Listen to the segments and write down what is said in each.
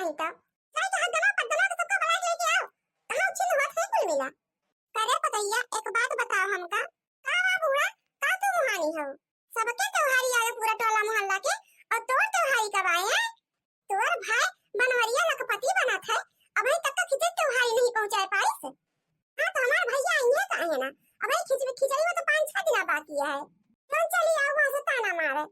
नहीं तो जाए कहां गला पद्दला के सबका बना के लेके आओ। कहां उछिल हुआ थे कुल मिला। करे पतैया एक बात बताओ हमका, का बा बूढ़ा का तू मुहानी हो? सबके त्योहारी आए पूरा टोला मोहल्ला के और तोर त्योहारी कब आए हैं? तोर भाई बनवरिया लखपति बना था, अभी तक का खिचड़ी त्योहारी नहीं पहुंचाए पाइस। हां तो हमारे भैया आई है काहे ना, अभी खिचड़ी में तो 5-6 दिन बाकी है। चल चली आओ वहां से ताना मारे।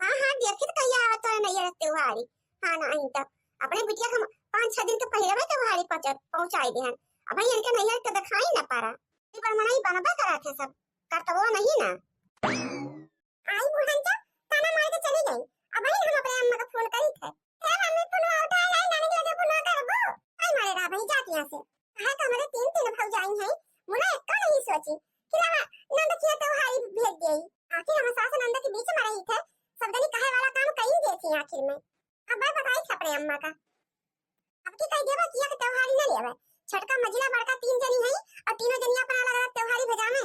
हां हां देखित कहिया आवत तो नहीं है त्योहारी। हां नहीं तो अपने बिटिया हम 5-6 दिन के पहले में त्योहारी पहुंचाई देहन। अब इनके नहीं है तो दिखाई ना पारा ई पर मनाई बनबा करा थे सब करतबो नहीं ना। आई बुढ़न तो ताना मार के चली गई। अब हम अपने अम्मा को फोन करी थे, हे मम्मी फोन उठा लाई नानी के लगे फोन करबो। आई मारे रा भाई जाती यहां से कहे तो हमारे 3 भौजाई हैं, मुना एक का नहीं सोची कि लावा नंद की त्योहारी भेज गई। आखिर हम सास नंद के बीच में रही थे, सब दनी कहे वाला काम कहीं देती आखिर में। अब मैं बताई अपने अम्मा का अब की कह देबा किया के त्योहारी न लेवे। छटका मजिला बड़का 3 जनी है और तीनों जनिया अपना अलग अलग त्योहारी भेजावे।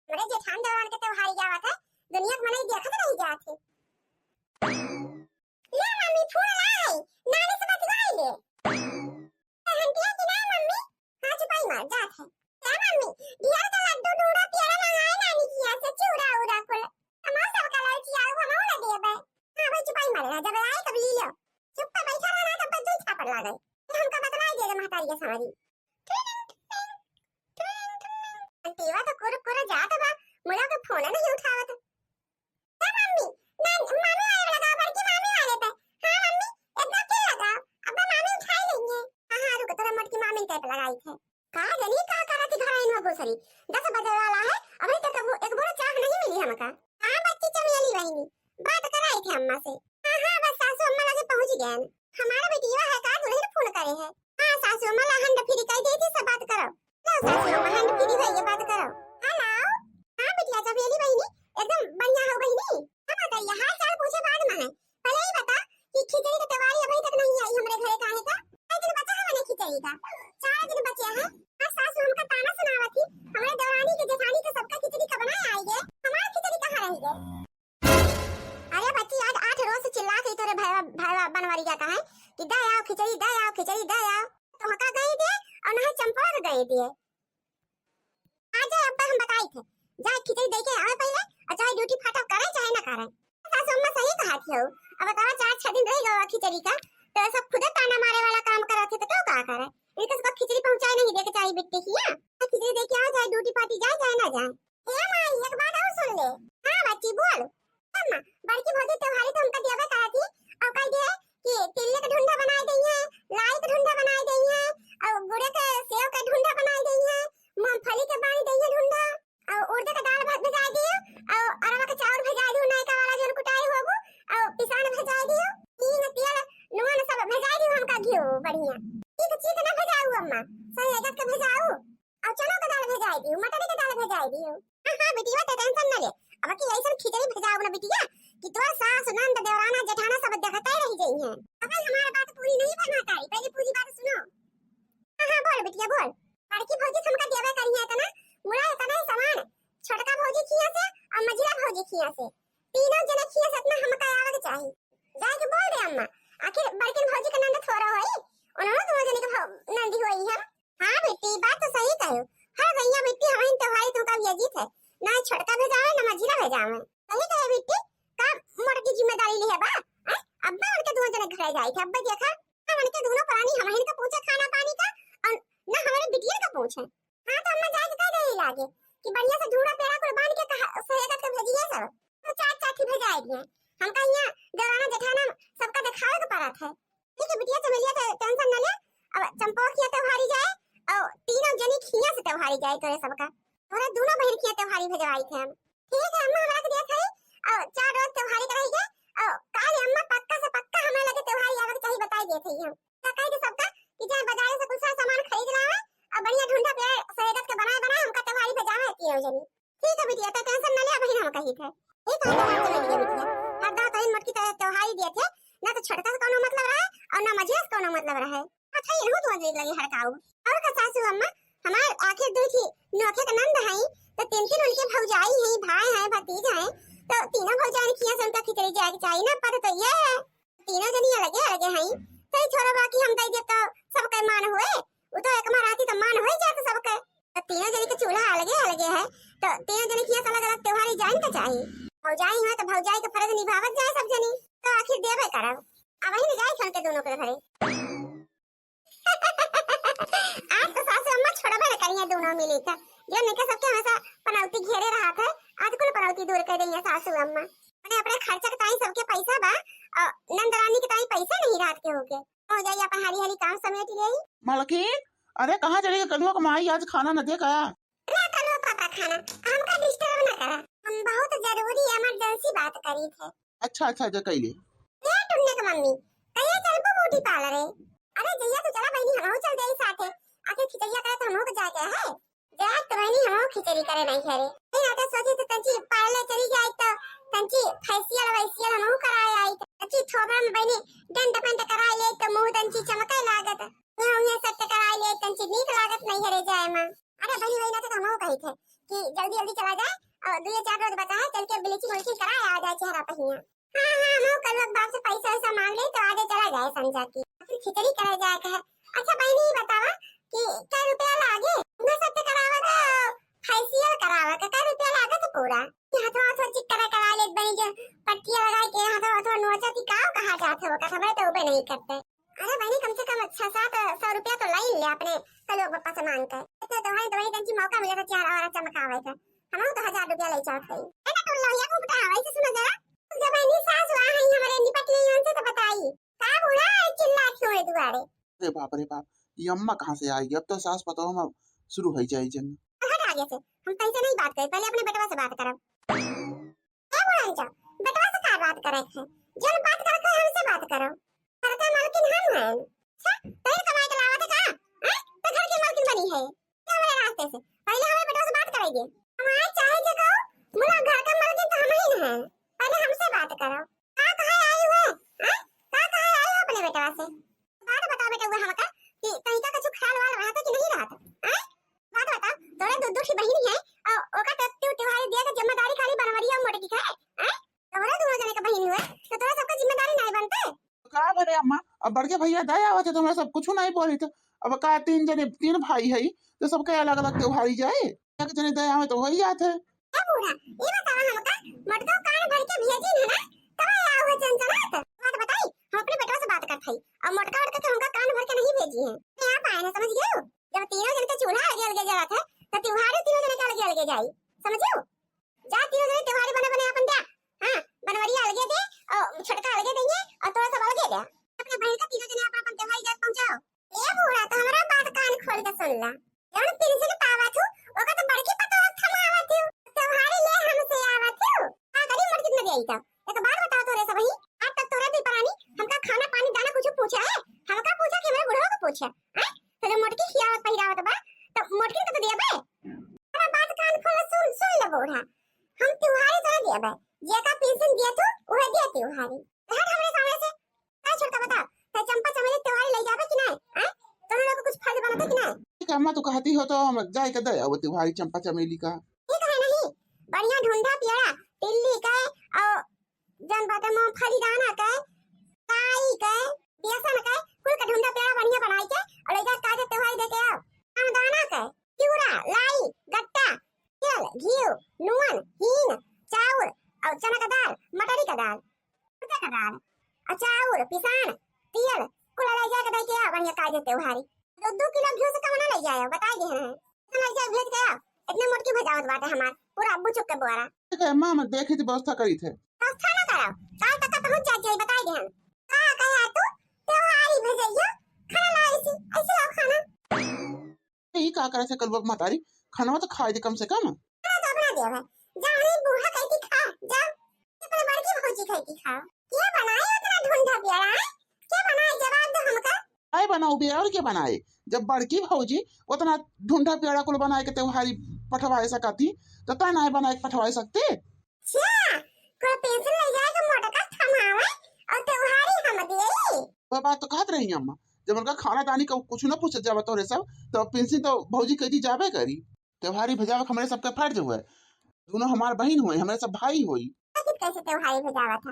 मेरे जेठान देवरान के त्योहारी जावत है, दुनिया के मने देखत नहीं जात है। ले मम्मी फूल लाई नानी से बतवाई ले हंटिया की ना मम्मी। हां चुपाई मार जात है। ले मम्मी दिया तो लड्डू दूड़ा पेड़ा मंगाए नानी की यहां से चूड़ा उड़ा कुल तमाम सब का लाई चिया हम ना देबे। हां भाई चुपाई मार जब आए तब ली लो, चुप पे बैठा रहना तब तक दूध छापड़ ला गई। हमका बतवाई दे महतारी के सारी अंटीवा तो कुर जात बा मुला के फोन नहीं उठावत। ए मम्मी मामी आए लगा बड़की मामी वाले पे। हां मम्मी एकदम के लगा अब मामी उठा लेंगे। हां रुक तोरा मोटकी मामी टेप लगाई थे का जनी का करत घर आइन में घुसरी 10 बजे वाला है अभी तक एक बोरा चाह नहीं मिली हमका। हां बच्ची चमेली बहनी बात कराई थी अम्मा से। हां बस सासू अम्मा लगे पहुंच गए। हमारा बेटिया है का तुरंत फोन करे है। हां सासू अम्मा लहंड फिरी कह दी थी सब बात करो। लो सासू अम्मा हंड फिरी भई बात करो। हेलो हां बिटिया चमेली बहनी एकदम बढ़िया हो बहनी। हम बताइए हाल चाल पूछे बाद में है, पहले ही बता कि खिचड़ी की त्योहारी अभी तक नहीं आई हमरे घरे काहे का? कितने दिन बचा हमने खिचड़ी का? 4 दिन बचे हैं। आज सासू हमका ताना सुनावा थी हमरे देवरानी के जेठानी के सबका खिचड़ी का बनाए आएगे, हमारा खिचड़ी कहां रह गए? अरे बच्ची आज 8 रोज से चिल्ला के तोरे भाई बनवारी जाता है कि दे आओ खिचड़ी दे आओ खिचड़ी दे आओ। तो हका गई दे और ना चंपा गई दे। आज अब हम बताई थे जाए खिचड़ी दे के आवे पहले और चाहे ड्यूटी फाटा करे चाहे ना करे। सासू अम्मा सही कहा थी अब बताओ 4-6 दिन रह गया खिचड़ी का तो सब खुद ताना मारे वाला काम करा थे तो क्या का करे? इनके सब खिचड़ी पहुंचाए नहीं देके चाहिए बिट्टी की। हां खिचड़ी दे के आओ चाहे ड्यूटी पार्टी जाए चाहे ना जाए। ए माई एक बात और सुन ले। हां बच्ची बोल। अम्मा बड़की भौजी त्योहारी तो हमका देवे कहा थी और कह दिए कि तिल्ले का ढूंढा बनाए दी है, लाई का ढूंढा बनाए दी है और गुड़ के सेव का ढूंढा बनाए दी है, मूंगफली के बाई दी है ढूंढा और उड़द का दाल भात भेजा दियो और अरवा का चावल भेजा दियो नायका वाला जो कुटाई होबो और पिसान भेजा दियो तीन तेल नून सब भेजा दियो हमका घी बढ़िया चीज ना भेजाऊ अम्मा सही लगत के भेजाऊ और चना का दाल भेजा दियो मटर के दाल भेजा दियो। हां बेटिया तो टेंशन न ले अब की ऐसा खिचड़ी भेजाऊ ना बेटिया कि तोरा सास नंद देवराना जेठाना सब देखते रह गई हैं। अब हमारा बात पूरी नहीं बनाता है, पहले पूरी बात सुनो। हां बोल बेटिया बोल। बड़की भौजी हमका देवे करी है तना मुड़ा इतना ही सामान छोटका भौजी खिया से और मझिला भौजी खिया से तीनों जने खिया से अपना हमका आवे के चाहिए। जाए के बोल दे अम्मा आखिर बड़की भौजी का नंद थोड़ा होई उन्होंने दोनों जने के नंदी होई है। हां बेटी बात तो सही कहो। हर गैया बेटी हमारी त्योहारी तो का यजीत है ना छोटका भेजावे ना मझिला भेजावे। सही कहे बेटी का मोर की जिम्मेदारी ली है बा अब्बा उनके दोनों जने घर जाए थे। अब्बा देखा हम उनके दोनों प्राणी हम इनका पूछे खाना पानी का और ना हमारे बिटिया का पूछे। हां तो अम्मा जाए के कह दे लागे कि बढ़िया से ढूंढा पेड़ा कुर्बान के सहेगत के भेजिए सब तो चाची भेजाए दिए हमका यहां देवराना जेठाना सबका दिखावे के पड़ा था। ठीक है बिटिया चमेलिया तो टेंशन न ले अब चंपा की त्योहारी जाए और तीनों जनी खिया से त्योहारी जाए करे सबका तोरे दोनों बहन की त्योहारी भेजवाई थे हम। ठीक है अम्मा हमरा के देख है और 4 रोज त्योहारी कराई गए और काल अम्मा पक्का से पक्का हमें लगे त्योहारी आवे चाहिए बताई दे थे हम का कह दे सबका कि जाए बाजार से कुछ सामान खरीद लावे और बढ़िया ढूंढा पे सहेगत के बनाए हमका त्योहारी भेजावे तीनों जनी। ठीक है बिटिया तो टेंशन न ले बहन हम कही थे। एक बात चल गई बिटिया हर दा तई मटकी त्योहारी दिए थे ना तो छोटका से कोनो मतलब रहे और ना मझिला से कोनो मतलब रहे। अच्छा ये तो अजीब लगी हड़काऊ और का सासू अम्मा हमारे आखिर दो थी नौखे का नंद है तो 3 उनके भौजाई हैं भाई हैं भतीजा हैं तो तीनों भौजाई खिया से उनका खिचड़ी जाए चाहिए ना पर तो ये तीनों जनी अलग हैं तो छोरा मतलब है कि हम दई दे तो सबके मान होए, वो तो एक मार आती तो मान होई जात सबके। तो तीनों जने के चूल्हा अलगे अलगे है, तो तीनों जने की अलग अलग त्योहार जान तो चाहिए। भौजाई है तो भौजाई के फर्ज निभावत जाए सब जनी, तो आखिर देबे करब। अब वही न जाए खन के दोनों के घरे। आज तो सासू अम्मा छोड़बे न करिए दोनों मिली का, जो निके सबके हमेशा पनौती घेरे रहा था, आज कुल पनौती दूर कर देंगे सासू अम्मा। मैंने अपने खर्चा के ताई सबके पैसा बा, और नंदरानी के ताई पैसा नहीं रात के होके हो जाई अपन हरी हरी काम समेट लेई। मालकिन, अरे कहाँ चली गई कलुआ कमाई, आज खाना न दे गया। रे कलुआ पापा खाना हमका डिस्टर्ब न करा, हम बहुत जरूरी इमरजेंसी बात करी थे। अच्छा अच्छा जो कैले ये टुन्ने के मम्मी कहिए चलबो ब्यूटी पार्लर है। अरे जइया तो चला बहनी हमहु चल देई साथे, आखिर खिचड़िया करे तो हमहु के जाके है। जा तो बहनी हमहु खिचड़ी करे नहीं खरे, नहीं आते सोची तो तंची पार्लर चली जाए तो तंची फेशियल वैशियल हमहु कराए आई, तंची थोबरा में बहनी डंड पेंट कराए ले तो मुंह तंची चमके लागत, ये सब कराए ले तंची नीक लागत नहीं हरे जाए मां। अरे बहनी वही ना तो हमहु कही थे कि जल्दी जल्दी चला जाए और 2-4 रोज बता है चल के ब्लीचिंग व्लीचिंग कराए आ जाए चेहरा पे हिया। हां हां हम कल बाप से पैसा वैसा मांग ले तो आगे चला जाए समझा की, फिर खिचड़ी कराए जाए कहे। अच्छा बहनी बतावा कि क्या रुपया लागे, मैं सब करावा तो फेशियल करावा का क्या रुपया लागत पूरा, हाथ हाथ चिक करा ले बनी जो पट्टियां लगा के हाथ हाथ नोचा की का कहा जाते हो का समय तो ऊपर नहीं करते। अरे बहनी कम से कम 6-700 रुपया तो लाई ले अपने कलो पापा से मांग कर, तो दवाई दवाई तंची मौका मिले तो चेहरा और चमकावे का हम तो 1000 रुपया ले चाहत है। एना तो लोहिया को बता वैसे सुना जरा, जब बहनी सास आ है हमारे निपट ली उनसे तो बताई का बोला चिल्ला क्यों है दुआरे। अरे बाप रे बाप, ये अम्मा कहाँ से आएगी, अब तो सास पता हम शुरू हो जाए जंग। हट आगे से, हम पैसे नहीं बात करें, पहले अपने बेटवा से बात करब। क्या बोला जा बेटवा से का बात करे है, जब बात करके हमसे बात करो, घर का मालकिन हम हैं। अच्छा तेरे कमाई के लावा थे का हैं, तो घर की मालकिन बनी है क्या हमारे रास्ते से, पहले हमें बेटवा से बात कराइए। हमारे चाहे जगह मुला घर का मालकिन तो हम ही हैं, पहले हमसे बात करो। का कहां आई हुए हैं, का कहां आई हो अपने बेटवा से बात बताओ बेटा हुआ हमका कि कहीं का कुछ ख्याल वाल रहा था कि नहीं रहा था हैं, बात बता। तोरे दो की बहन है और ओका टट्टू त्योहार दिया के जिम्मेदारी खाली बनवरिया मोटे की खाए हैं, तोरे दोनों जने का बहन हुए तो तोरा सबका जिम्मेदारी नहीं बनते का बने अम्मा, अब बड़के भैया दया आवत है तो हमरा सब कुछ नहीं बोली तो अब का 3 भाई है तो सबके अलग अलग त्योहारी जाए, एक जने दया आवे तो वही जात है। क्या पूरा ये बतावा हमका मटको कान भर के भेजी है ना, तब आया हुआ चंचनात बात बताई। हम अपने बेटवा से बात करत हई और मटका उठ के हमका कान भर के नहीं भेजी है, यहां पाए ना समझ गए। जब तीनों जने के चूल्हा अलग अलग जला था तो त्योहार तीनों जने का अलग अलग जाई, समझियो। जा तीनों जने त्योहार बने बने अपन दे, हां बनवरिया अलग दे और छटका अलग देंगे और तोरा सब अलग दे अपने बहन का तीनों जने अपन त्योहार जा पहुंचाओ। ये बूढ़ा तो हमारा बात कान खोल के सुन ला, जब पिंसिल पावा थू ओका तो बड़की पतो थमावा थू त्योहारी ले हमसे आवा थू का करी मर कितना देई था। एक बात बताओ तोरे सब ही आज तक तोरे भी परानी हमका खाना पानी दाना कुछ पूछा है, हमका पूछा कि मेरे बुढ़वा को पूछा हैं, तो जो मोटकी खियावत पहिरावत बा तो मोटकी को तो देबे। अरे बात कान खोल सुन ले बूढ़ा, हम त्योहारी तोरे देबे जे का पेंशन दिया तू ओहे दे त्योहारी हट हमरे सामने से का छोटा बता तो चंपा चमेली त्योहारी ले जाबे कि नहीं हैं, तुम लोग को कुछ फर्ज बनता कि नहीं। ठीक है अम्मा, तो कहती हो तो हम जाए के दया वो त्योहारी चंपा चमेली का ठीक है नहीं बढ़िया ढूंढा पियड़ा तिल्ली का और जन बाटे मूंगफली दाना का काई का बेसन का कुल का ढूंढा पियड़ा बढ़िया बनाई के और ले जा काजे त्योहारी दे के आओ। हम दाना का चिवड़ा लाई गट्टा तेल घी नून हींग चावल और चना का दाल मटरी का दाल कुत्ते का दाल और चावल पिसान तेल कुल ले जा के दे के आओ बढ़िया काजे त्योहारी। 2 किलो घी से कम ना ले जाए बताई दे हैं, ले जा भेज के आओ। इतने मोटकी भजावत बाटे हमार पूरा अब्बू चुक के बोरा। ठीक है अम्मा, मैं देखी थी व्यवस्था करी थे व्यवस्था ना कराओ काल तक पहुंच जाए बताई दे हम का कहा तू त्योहारी भेजइयो खाना लाई सी ऐसे आओ खाना यही का करे से कल मतारी खाना तो खाए दे कम से कम, खाना तो अपना देव है जाने बूढ़ा कहती खा जाओ अपने बड़की भौजी कहती खाओ। क्या बनाए उतना ढूंढा पियड़ा क्या बनाए जवाब दो हमका। आए बनाओ भी और क्या बनाए, जब बड़की भौजी उतना ढूंढा प्यारा कुल बनाए के त्योहारी पठवाए सकती तो ता ना बनाए के पठवाए सकते। अच्छा कोई पेंशन ले जाए तो मोटा का थमावे और त्योहारी हम देई वो बात तो कहत रही अम्मा, जब उनका खाना दानी का कुछ ना पूछ जावे तोरे सब तो पेंशन तो भौजी कहती जावे करी, त्योहारी भेजावे हमारे सबके फर्ज हुए, दोनों हमार बहन हुए हमारे सब भाई हुई। कैसे त्योहारी भेजावा था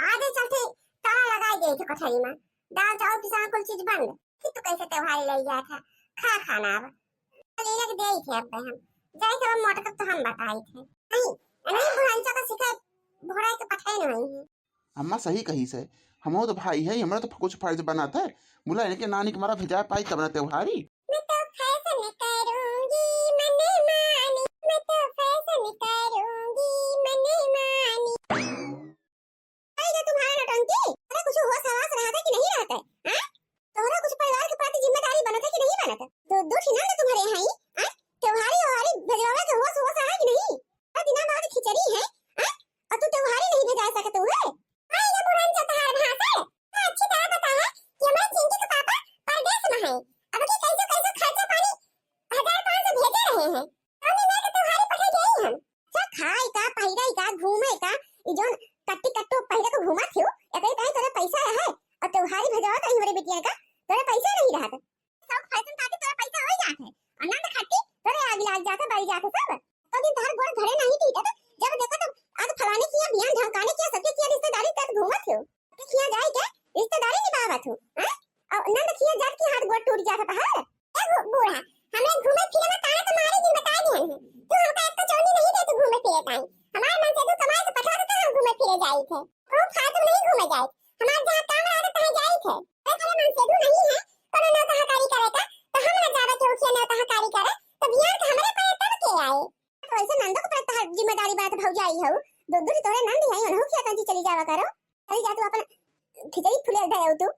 आधे चलते ताला लगाई गई थे कोठरी में दाल चावल पिसा कुल चीज बंद। फिर तो कैसे त्योहारी ले गया था खा खाना अब ले लग दे ही थे। अब हम जाए सब मोटक तो हम बताई थे नहीं नहीं बुढ़ांचा का सिखा भोड़ा के पठाई नहीं है। अम्मा सही कही से, हमो तो भाई है, हमरा तो कुछ फर्ज बनाता है। मुला इनके नानी के मारा भेजा पाई तब ना त्योहारी। मैं तो फैशन करूंगी मने मानी, मैं तो फैशन करूंगी मने मानी। अरे तुम्हारा नौटंकी अरे कुछ होश हवास रहा था कि नहीं रहता है? हां तोहरा कुछ परिवार के प्रति जिम्मेदारी बनता है कि नहीं बनता? दो ठिना ना तुम्हारे यहाँ ही हां त्योहारी वारी भेजवावे के होश होश रहा कि नहीं? और दिना बाद खिचड़ी है हां और तू त्योहारी नहीं भेजा सकत हुए। हां ये बुढ़न चतहार भाषा अच्छी तरह पता है कि हमारे चिंकी के पापा परदेश में है। अब की कैसे कैसे खर्चा पानी 1500 भेजे रहे हैं। हमने मैं तो त्योहारी पठा गई हम सब खाई का पहिराई का घूमे का ई जोन कट्टी कट्टो पहिरा को घुमा थियो एकई कहीं तोरा पैसा है और त्योहारी भेजवा कहीं हमारे बिटिया का तोरा पैसा नहीं रहा था। सब फैशन पाके तोरा पैसा हो जात है आनंद खट्टी तोरे आग लाग जाता बड़ी जाता सब तो दिन तार गोड़ घरे नहीं थी तो जब देखो तो आज फलाने किया बियान झमकाने किया सबके किया रिश्तेदारी तक घूमत थियो तो किया जाए के रिश्तेदारी निभावत हो हैं और नंद किया जात की हाथ गोड़ टूट जाता पहाड़ ए बूढ़ा हमें घूमे फिरे में तारा तुम्हारे दिन बता दिए हैं तू हमका एक तो चोरी नहीं दे तू घूमे फिरे टाइम हमारे मन से तू कमाए तो पठा तो हम घूमे फिरे जाई थे खूब खा तुम नहीं घूमे जाए हमारे जहां काम रहा था तहां जाई थे अरे मन से तू नहीं है पर ना सहकारी करेगा तो हम ना जावे के उठिए ना सहकारी करे तो बियान के हमरे पे तब के आए तो ऐसे नंदो को पर जिम्मेदारी बात भौ जाई हो दूध तोरे नंद है उन्हों क्या कंची चली जावा करो चली जा तू अपन खिचड़ी फुले दे तू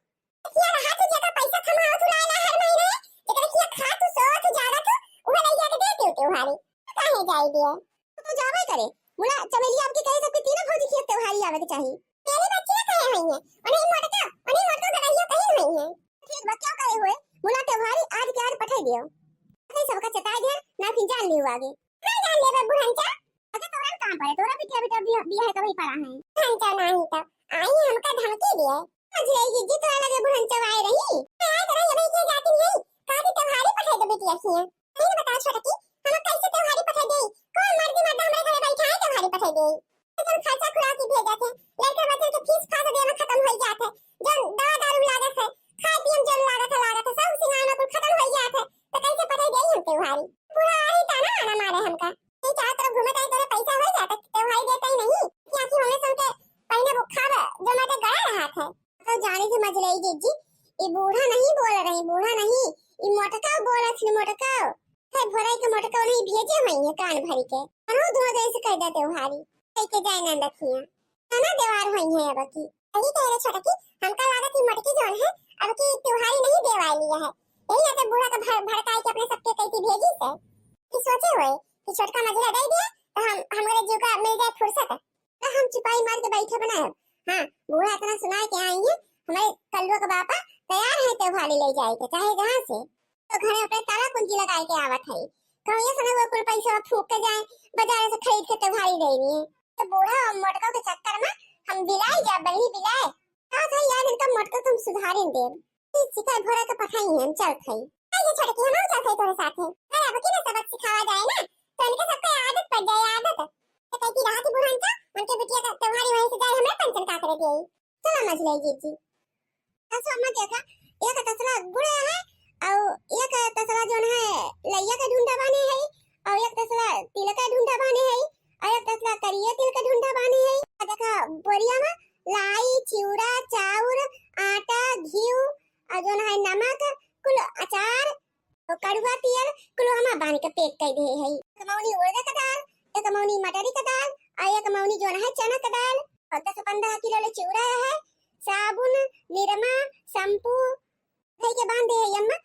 किया रहा तू जगह पैसा कमाओ तू लाला हर महीने जगह किया खा तू सो तू जागा तू उहे ले जाके दे तू त्योहारी काहे जाई दिए तू जावे करे मुला चमेली आपके कहे सबके तीनों भौजी की त्योहारी आवे के चाहिए मेरी बच्ची ना कहे हुई है उन्हें मोटका गड़ाइया कहे हुई है ठीक बा क्या करे हुए मुला त्योहारी आज के आज पठा दियो नहीं सबका चता दे ना फिर जान लियो आगे हां जान ले बे बुढ़ंचा अगर तोरा कहां पड़े तोरा बिटिया बिया है कभी पड़ा है बुढ़ंचा नहीं तो आई हमका धमकी दिए अजय जी तोरा लगे बुढ़ंचा आए रही आए तोरा ये के जाती नहीं कादी त्योहारी पठा दे बिटिया की नहीं बता छोटा की हम कैसे त्योहारी पठा दे कौन मर्दी मर्द हमारे घरे बैठा है त्योहारी पठा दे तो खर्चा खुरा की भेजा थे लड़के बच्चे के फीस फास देना खत्म हो जाते जो दवा दारू लागत है खाए पिए जल लागत है सब सिंगाना कुल खत्म हो जाते तो कैसे पठा दे हम त्योहारी पूरा आई था ना आना मारे हमका ये चारों तरफ घूमे ताई तेरे पैसा हो जाता त्योहारी देता ही नहीं क्या कि हमें सुन के पहले बुखार जो मते गड़ा रहा था तो जाने से मज रही जीजी ये बूढ़ा नहीं बोल रही बूढ़ा नहीं ये मोटका बोला थी मोटका है भराई के मोटका नहीं भेजे हुई है कान भरी के अनु धो दे से कह दे त्योहारी के जाए ना रखिया ना देवार हुई है अब की यही कह रहे छोटा की हमका लागत की मोटकी जोन है अब की त्योहारी नहीं देवाली है यही ना बूढ़ा का भड़काई के अपने सबके कैसी भेजी से कि सोचे हुए कि छोटका मजरा दे दिया तो हम हमारे जीव का मिल जाए फुर्सत तो हम चिपाई मार के बैठे बनाए हां बूढ़ा इतना सुनाए के आएंगे हमारे कल्लू का बापा तैयार है त्योहारी ले जाएंगे चाहे जहां से तो घरे अपने ताला कुंजी लगाए के आवत है कहो ये सुना वो कुल पैसा फूक के जाए बाजार से खरीद के त्योहारी दे रही है तो बूढ़ा और मोटका के चक्कर में हम बिलाई जा बल्ली बिलाए का था यार इनका मोटका तुम सुधारें दे सिखाई भोरा के पठाई हम चल थई ये छोड़ के हम चल थई तोरे साथ है अरे अब की ना सबक सिखावा जाए ना तो इनके सबको आदत पड़ जाए आदत तो कहती रात बुढ़ांचा उनके बिटिया का त्योहारी वहीं से जाए हमें पंचन का करे दे चलो मज ले जी अच्छा अम्मा देखा एक तसला गुड़े है और एक तसला जोन है लैया का ढूंढा बाने है और एक तसला तिल का ढूंढा बाने है और एक तसला करिया तिल का ढूंढा बाने है देखा बोरिया में लाई चिवड़ा चाउर आटा घी और जोन है नमक कुल अचार और कड़वा तेल कुल हमा बांध के पैक कर दे है कमौनी उड़द का दाल एक कमौनी मटरी का दाल और एक कमौनी जोन है चना का दाल और 10-15 किलो ले चिवड़ा है साबुन निरमा शैम्पू है के बांध दे है अम्मा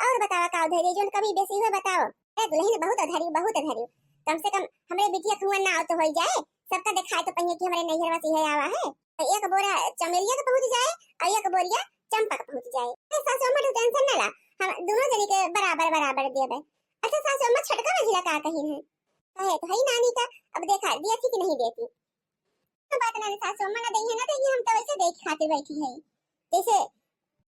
और बताओ का धैर्य जोन कभी बेसी हुए बताओ ए दुल्हन बहुत अधरी कम से कम हमरे बिटिया खुआ ना तो हो जाए सबका दिखाए तो पहिए कि हमरे नैहर वासी है आवा है तो एक बोरा चमेलिया का पहुंच जाए और एक बोरिया चंपा का पहुंच जाए सासू अम्मा टेंशन ना ला हम दोनों जने के बराबर देबे अच्छा सासू अम्मा छटका मझिला का कहीं है कहे तो है नानी का अब देखा दिया थी कि नहीं देती तो बात ना सासू अम्मा ना देही ना देही हम तो वैसे देख खातिर बैठी है जैसे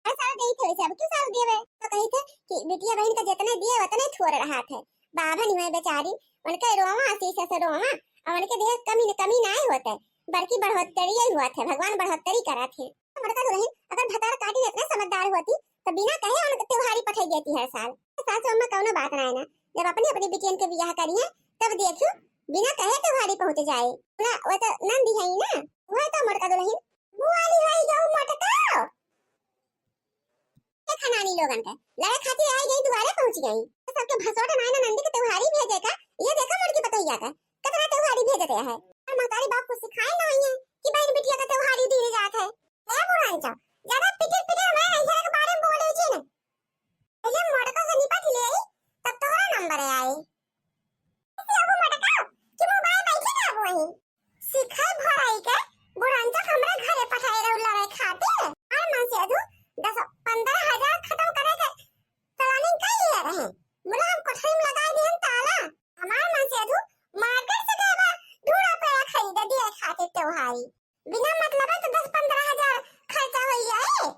ऐसा दे थे वैसे अब क्यों साल देवे तो कही थे कि बिटिया बहन का जितने दिए उतने छोड़ रहा थे बाबा नहीं है बेचारी उनके रोवा आशीष से रोवा और उनके देह कमी ना होते बल्कि बढ़ोतरी ही हुआ थे भगवान बढ़ोतरी करा थे मटका दुल्हन अगर भतार काटी इतना समझदार होती तो बिना कहे उन त्योहारी पठाई देती हर साल। सासू अम्मा कौनो बात ना है ना, जब अपनी अपनी बिटियन के बियाह करी है तब देखियो बिना कहे त्योहारी पहुंच जाए ना। वो तो नंदी है ही ना, वो तो मटका दुल्हन बुआली है जाऊ मटका के खनानी लोगन का लड़े खातिर आई गई दुआरे पहुंच गई। तो सबके भसोट नायना नंदी के त्योहारी भेजे का ये देखा मुर्गी पतैया का कितना त्योहारी भेजते है। और महतारी बाप को सिखाए ना है कि बहन बिटिया का त्योहारी धीरे जात है। ए बुढ़ाई जा ज्यादा पिटे पिटे हमारे ऐसा के बारे में बोले जी ना, पहले मटका से निपट ले तब तोहरा नंबर आए। अब मटका कि मोबाइल बैठे का वही सिखाए भराई के बुढ़ांचा हमरा घरे पठाए रहू लड़े खातिर। और मन से अधू 10-15 हजार खत्म करे के प्लानिंग कर लिया रहे। बोला हम कोठरी में लगा दिए ताला, हमार मन से अधू मार्केट से गए धूड़ा पेड़ा खरीद दिए खातिर त्योहारी बिना मतलब है तो 10-15 हजार खर्चा हो जाए।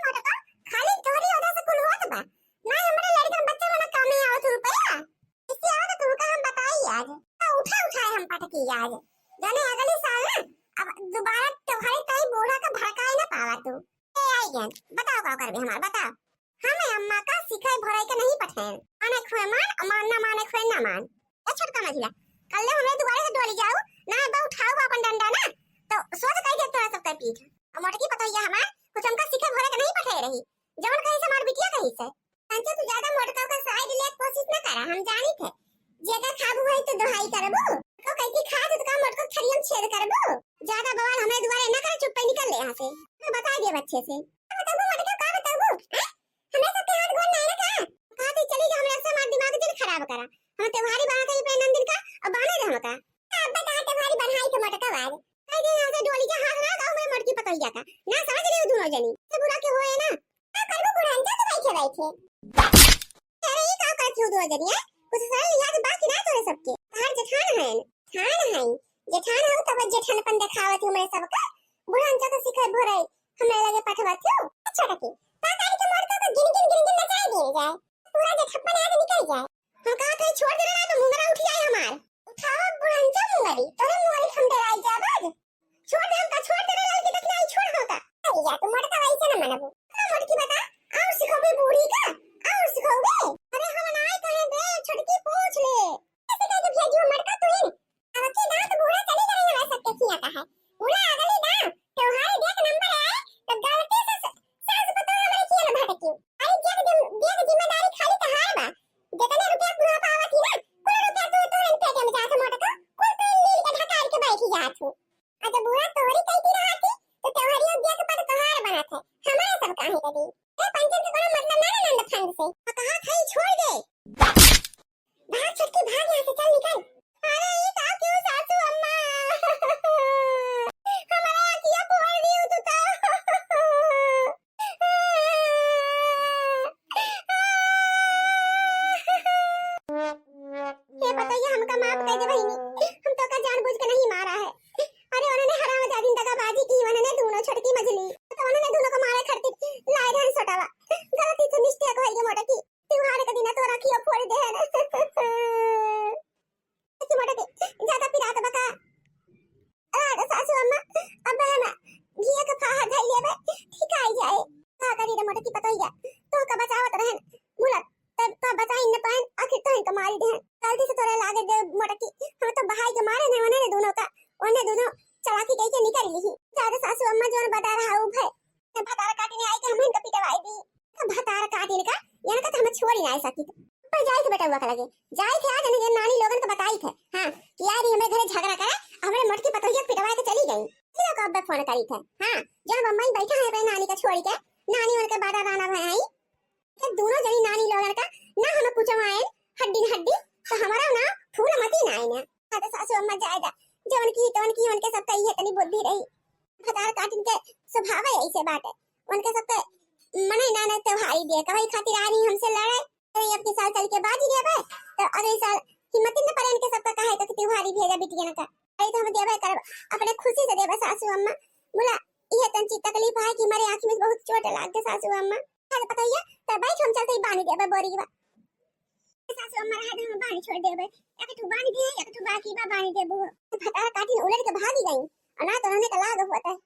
मटका खाली तोरी वजह से कुल होत बा ना, हमरे लड़कन बच्चे वाला काम में आवत रुपया इससे आवत तुमका हम बताई आज उठाए हम पटकी आज जाने अगले साल ना अब दोबारा त्योहारी तई बूढ़ा का भड़काए ना पावा तू। ए आई गन बताओ का करबे हमार बताओ। हमें अम्मा का सिखाई भराई के नहीं पठाएं, माने खोए मान ना माने खोए ना मान। ए छोटका मझिला कल हमरे दोबारा से डोली जाओ ना बा उठाओ अपन डंडा ना तो सोच कह दे तोरा सब का पीठ। मोटकी पतैया हमार कुछ हमका सिखे भरे के नहीं पठाए रही जवन कहीं से मार बिटिया कहीं से। संचे तू ज्यादा मोटका का साइड ले कोशिश ना करा, हम जानी थे जेगा खाबू है तो दोहाई करबो तो कैसी खा तो का मोटका छरियम छेद करबो। ज्यादा बवाल हमें दोबारा ना कर, चुप पे निकल ले यहां से। मैं बता दिए बच्चे से बताबो मोटका का बताबो हमें सब के हाथ गोल नहीं ना कहा तो चली जा, हमरे से मार दिमाग जन खराब करा। हम त्योहारी बना के प्रेम दिन का और बाने रह का अब बता त्योहारी बनाई के मोटका वार कई दिन से डोली जा हाथ ना गांव में मटकी पतैया का ना समझ ले दोनों जनी से बुरा के होए ना का करबो बुढ़ान जा तो बैठे अरे ये का करत हो दो जनी कुछ साल याद बाकी ना तोरे सबके हर जेठान है जेठान हो तब जेठानपन दिखावत हूं मैं सबका। बुढ़ान जा तो सिखाए भराई हमरे लगे पठवात हो। अच्छा रखी तातारी के मरता तो गिन नचाए दिए जाए पूरा जेठप्पन आज निकल जाए। हम कहा थे छोड़ देना ना तो मुंगरा उठ जाए हमार उठाओ बुढ़ान जा मुंगरी तोरे मुंगरी हम डराई जाबद छोड़ दे हमका छोड़ देना लड़की तक नहीं छोड़ होता अरे या तुम मरता वैसे ना मनबो ना मटकी बता और सिखोगे बूढ़ी का और सिखोगे। अरे हम नाय कहे दे छटकी पूछ ले ऐसे कह के भेजियो मटका तू ही अब के दांत बूढ़ा चली जाए ना सकते खियाता है बूढ़ा अगली दांत त्योहारी देख नंबर आए तो गलती से सास बता हमारे किया ना भटकियो। अरे जग जिम्मेदारी खाली तहार बा जितने रुपया बुढ़ा पावत ही ना कुल रुपया तू तो इन पेटे में जात मटका कुल तो लील के ढकार के बैठी जात हो। अगर बुढ़ा तोरी कहती रहती तो त्योहारियों दिया के पद त्योहार बनात है हमारे सब काहे कदी ए पंचन के कोनो मतलब ना नंद फंड से कहा खाई छोड़ दे भाग छटकी भाग यहां से चल निकल। अरे ये का क्यों सासू अम्मा हमारा आंखियां फोड़ दी तू तो ये बताइए हमका माफ कर दे बहिनी हम तो का जानबूझ के नहीं मारा है। अरे उन्होंने हरामजादी दगाबाजी की उन्होंने दोनों छटकी मछली तो उन्होंने दोनों को मारे खड़ती लाए रहन सटावा गलती से मिस्टेक हो गई मोटा की त्योहार के दिन तो रखियो फोड़ दे है ना कि मोटा के ज्यादा पिरात बका अरे सासू अम्मा अब हम घिया के फाहा धइ लेबे ठीक आई जाए का करी रे मोटा की पतैया तो का बचावत रहन मुला तब का बचाई न पान आखिर तो इनका मारी दे गलती से तोरे लागे दे मोटा की हम तो बहाई के मारे ने उन्हें दोनों का उन्हें दोनों चलाकी कह के निकल ली ज्यादा सासू अम्मा जोन बता रहा हूं भाई भतार काटने आई के हम इनका पिटवाई दी भतार काटने का यानी का हम छोड़ ही नहीं सकी पर जाई के बेटा हुआ लगे जाई थे आज ने नानी लोगन को बताई थे हां कि यार हमें घरे झगड़ा करे हमरे मटकी पतोहिया पिटवा के चली गई फिर का अब फोन करी थे। हां जब मम्मा बैठा है नानी का छोड़ के नानी उनके बादा राना भाई आई कि दोनों जनी नानी लोगन का ना हम पूछवाए हड्डी तो हमारा ना फूल मती ना आई ना तो सासू अम्मा जाएगा जवन की उनके सब कही है तनी बुद्धि रही भतार काटिन के स्वभाव है ऐसे बात है उनके सब के मने ना त्योहारी दे कहीं खातिर आ रही हमसे लड़ाई तो अब के साल चल के बाजी देबे तो अगले साल हिम्मत न पड़े इनके सबका कहे तो त्योहारी भेजा बिटिया का अरे तो हम देबे कर अपने खुशी से देबे सासू अम्मा बोला ये तंची तकलीफ है कि हमारे आंख में बहुत चोट लाग गई सासू अम्मा अरे बताइए तो बैठ हम चलते बानी देबे बोरी के सासू अम्मा रहा हम बानी छोड़ देबे एक ठो बानी दिए एक ठो बाकी बा बानी देबो भतार काटिन उलट के भागी गई और ना तो हमने का लाग होता है